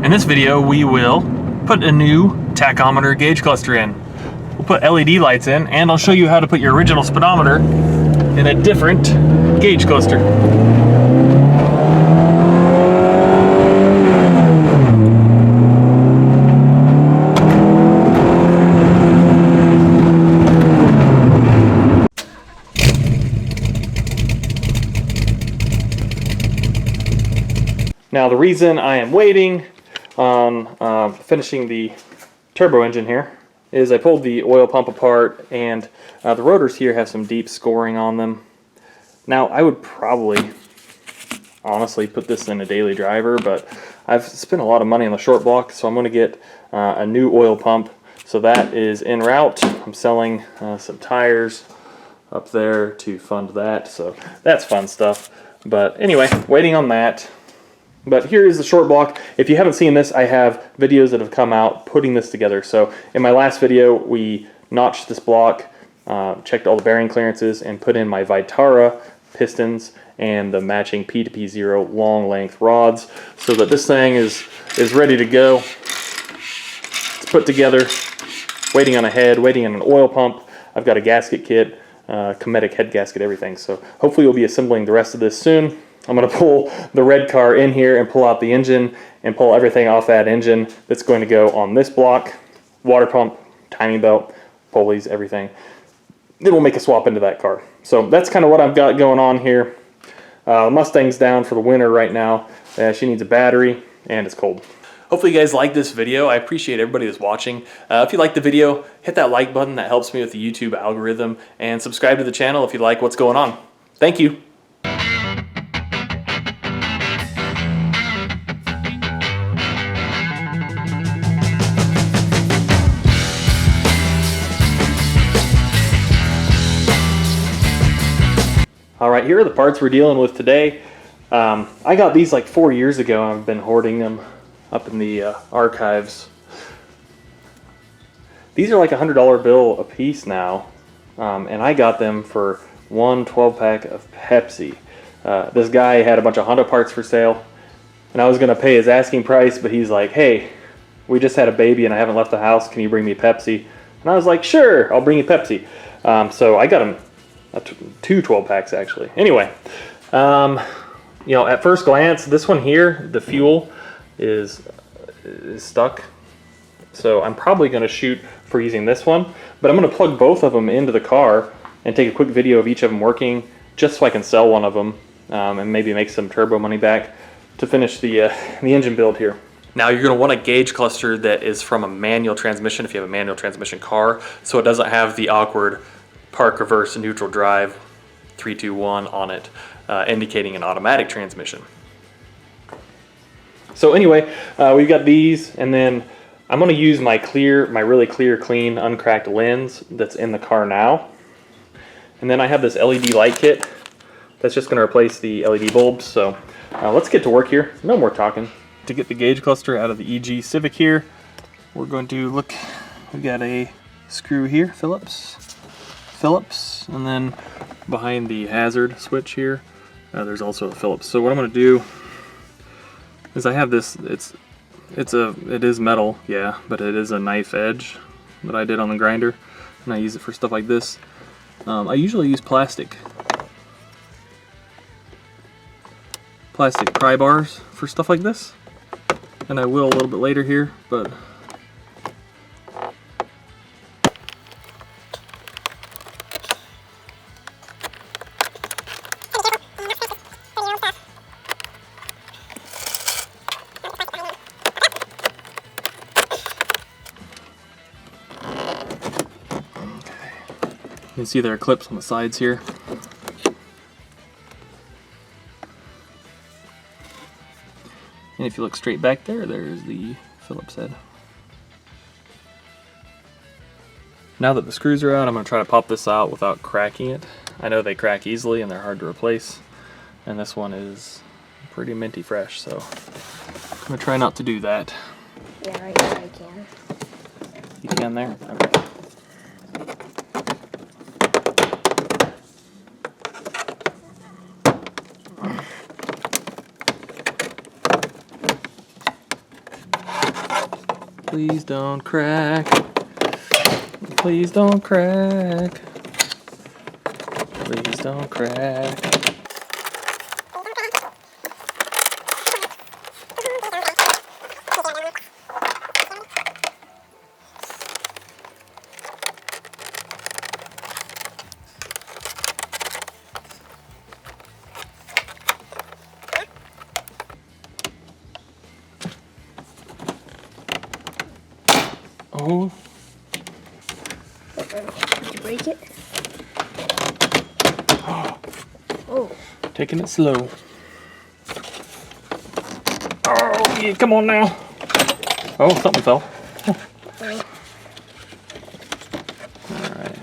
In this video, we will put a new tachometer gauge cluster in. We'll put LED lights in, and I'll show you how to put your original speedometer in a different gauge cluster. Now the reason I am waiting on finishing the turbo engine here is I pulled the oil pump apart, and the rotors here have some deep scoring on them. Now I would probably honestly put this in a daily driver, but I've spent a lot of money on the short block, so I'm going to get a new oil pump. So that is en route. I'm selling some tires up there to fund that, so that's fun stuff. But anyway, waiting on that. But here is the short block. If you haven't seen this, I have videos that have come out putting this together. So in my last video, we notched this block, checked all the bearing clearances, and put in my Vitara pistons and the matching P2P0 long length rods, so that this thing is ready to go. It's put together, waiting on a head, waiting on an oil pump. I've got a gasket kit, Cometic head gasket, everything. So hopefully we'll be assembling the rest of this soon. I'm going to pull the red car in here and pull out the engine and pull everything off that engine that's going to go on this block. Water pump, timing belt, pulleys, everything. Then we'll make a swap into that car. So that's kind of what I've got going on here. Mustang's down for the winter right now. She needs a battery, and it's cold. Hopefully you guys like this video. I appreciate everybody that's watching. If you like the video, hit that like button. That helps me with the YouTube algorithm. And subscribe to the channel if you like what's going on. Thank you. Alright, here are the parts we're dealing with today. I got these like 4 years ago, and I've been hoarding them up in the archives. These are like a $100 bill a piece now, and I got them for one 12-pack of Pepsi. This guy had a bunch of Honda parts for sale, and I was going to pay his asking price, but he's like, hey, we just had a baby and I haven't left the house, can you bring me Pepsi? And I was like, sure, I'll bring you Pepsi. So I got him two 12-packs actually. Anyway, you know, at first glance, this one here, the fuel is stuck. So I'm probably going to shoot for using this one, but I'm going to plug both of them into the car and take a quick video of each of them working, just so I can sell one of them and maybe make some turbo money back to finish the engine build here. Now you're going to want a gauge cluster that is from a manual transmission if you have a manual transmission car, so it doesn't have the awkward park, reverse, neutral drive 3, 2, 1 on it, indicating an automatic transmission. So anyway, we've got these, and then I'm going to use my really clear, clean, uncracked lens that's in the car now. And then I have this LED light kit that's just going to replace the LED bulbs. So let's get to work here. No more talking. To get the gauge cluster out of the EG Civic here, we're going to look. We've got a screw here, Phillips, and then behind the hazard switch here, there's also a Phillips. So what I'm going to do is I have this. It is metal, yeah, but it is a knife edge that I did on the grinder, and I use it for stuff like this. I usually use plastic pry bars for stuff like this, and I will a little bit later here, but you can see there are clips on the sides here. And if you look straight back there, there's the Phillips head. Now that the screws are out, I'm going to try to pop this out without cracking it. I know they crack easily and they're hard to replace. And this one is pretty minty fresh, so I'm going to try not to do that. Yeah, right here I can. You can there? Okay. Please don't crack. Please don't crack. Please don't crack. Oh. Did you break it? Oh. Taking it slow. Oh, yeah, come on now. Oh, something fell. Alright.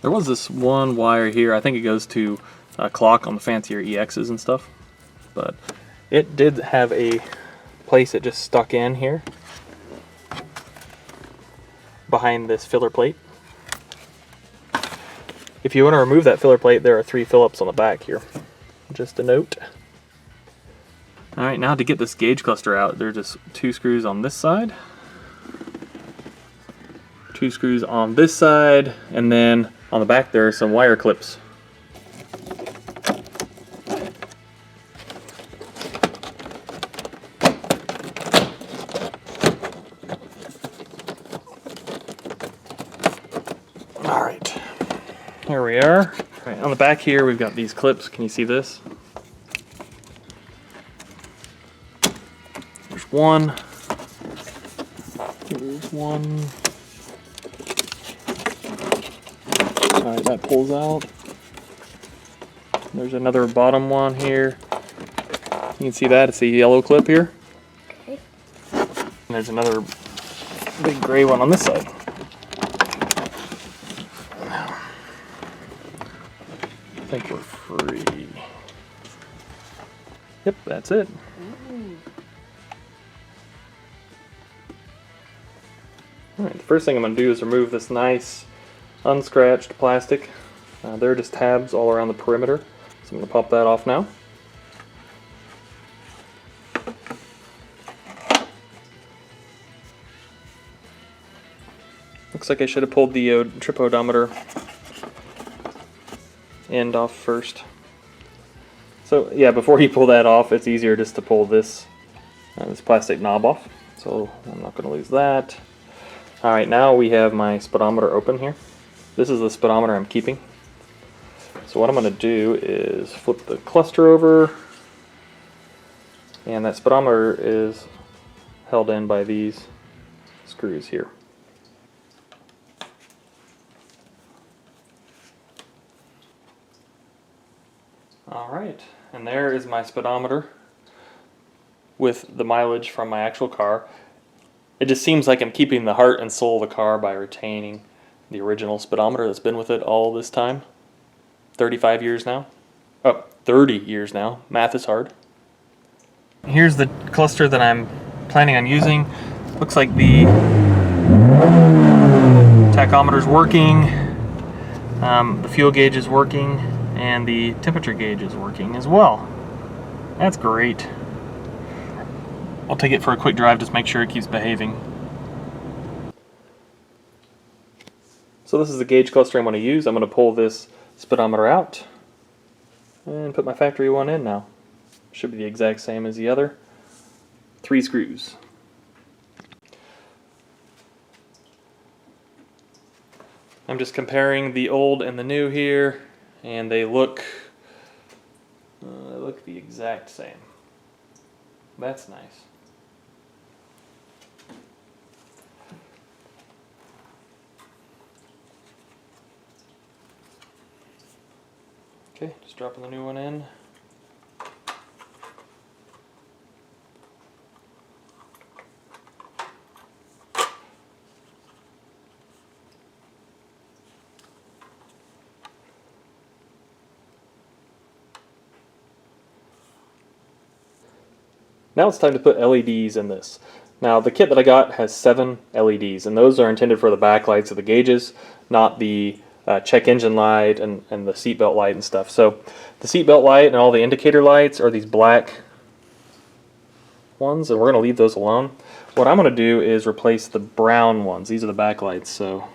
There was this one wire here. I think it goes to a clock on the fancier EXs and stuff. But it did have a place that just stuck in here behind this filler plate. If you want to remove that filler plate, there are 3 Phillips on the back here. Just a note. Alright, now to get this gauge cluster out, there are just 2 screws on this side, 2 screws on this side, and then on the back there are some wire clips. Alright, here we are. Right, on the back here we've got these clips. Can you see this? There's one. Here's one. Alright, that pulls out. There's another bottom one here. You can see that, it's a yellow clip here. Okay. And there's another big gray one on this side. I think we're free. Yep, that's it. Alright, the first thing I'm going to do is remove this nice unscratched plastic. There are just tabs all around the perimeter, so I'm going to pop that off now. Looks like I should have pulled the trip odometer end off first. So yeah, before you pull that off, it's easier just to pull this plastic knob off. So I'm not going to lose that. Alright, now we have my speedometer open here. This is the speedometer I'm keeping. So what I'm going to do is flip the cluster over, and that speedometer is held in by these screws here. Alright, and there is my speedometer with the mileage from my actual car. It just seems like I'm keeping the heart and soul of the car by retaining the original speedometer that's been with it all this time. 35 years now. Oh, 30 years now. Math is hard. Here's the cluster that I'm planning on using. Looks like the tachometer's working, the fuel gauge is working, and the temperature gauge is working as well. That's great. I'll take it for a quick drive, just make sure it keeps behaving. So this is the gauge cluster I'm going to use. I'm going to pull this speedometer out and put my factory one in now. Should be the exact same as the other. 3 screws. I'm just comparing the old and the new here, and they look the exact same. That's nice. Okay, just dropping the new one in. Now it's time to put LEDs in this. Now the kit that I got has 7 LEDs, and those are intended for the backlights of the gauges, not the check engine light and the seatbelt light and stuff. So the seatbelt light and all the indicator lights are these black ones, and we're going to leave those alone. What I'm going to do is replace the brown ones. These are the backlights. So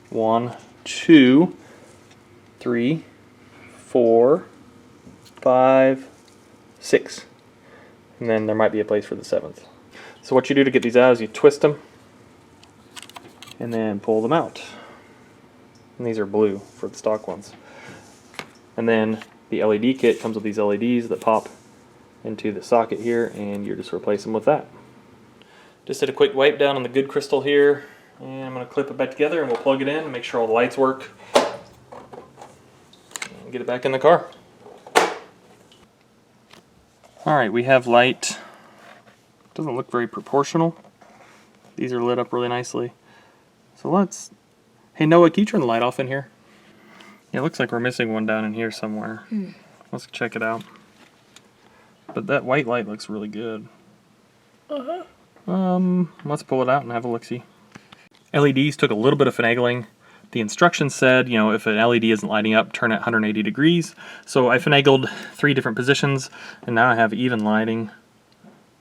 1, 2, 3, 4, 5, 6. And then there might be a place for the 7th. So what you do to get these out is you twist them and then pull them out. And these are blue for the stock ones. And then the LED kit comes with these LEDs that pop into the socket here, and you just replace them with that. Just did a quick wipe down on the good crystal here, and I'm going to clip it back together and we'll plug it in and make sure all the lights work and get it back in the car. Alright, we have light. Doesn't look very proportional. These are lit up really nicely. So let's... Hey Noah, can you turn the light off in here? Yeah, it looks like we're missing one down in here somewhere. Let's check it out. But that white light looks really good. Let's pull it out and have a look-see. LEDs took a little bit of finagling. The instructions said, you know, if an LED isn't lighting up, turn it 180 degrees. So I finagled 3 different positions, and now I have even lighting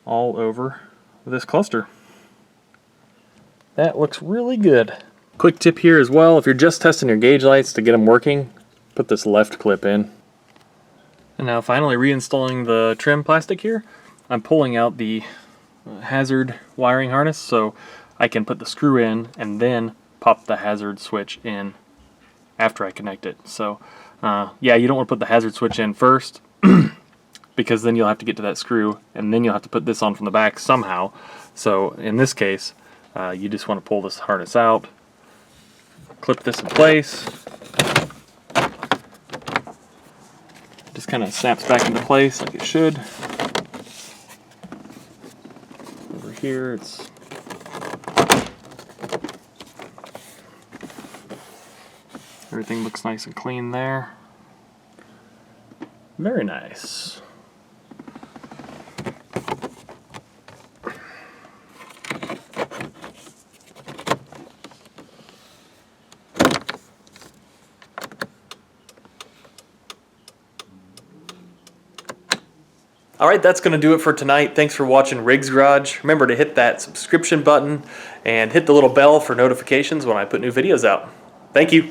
all over this cluster. That looks really good. Quick tip here as well, if you're just testing your gauge lights to get them working, put this left clip in. And now finally reinstalling the trim plastic here, I'm pulling out the hazard wiring harness so I can put the screw in and then pop the hazard switch in after I connect it. So yeah, you don't want to put the hazard switch in first because then you'll have to get to that screw and then you'll have to put this on from the back somehow. So in this case, you just want to pull this harness out, clip this in place, just kind of snaps back into place like it should. Over here it's everything looks nice and clean there. Very nice. Alright, that's going to do it for tonight. Thanks for watching Riggs Garage. Remember to hit that subscription button and hit the little bell for notifications when I put new videos out. Thank you.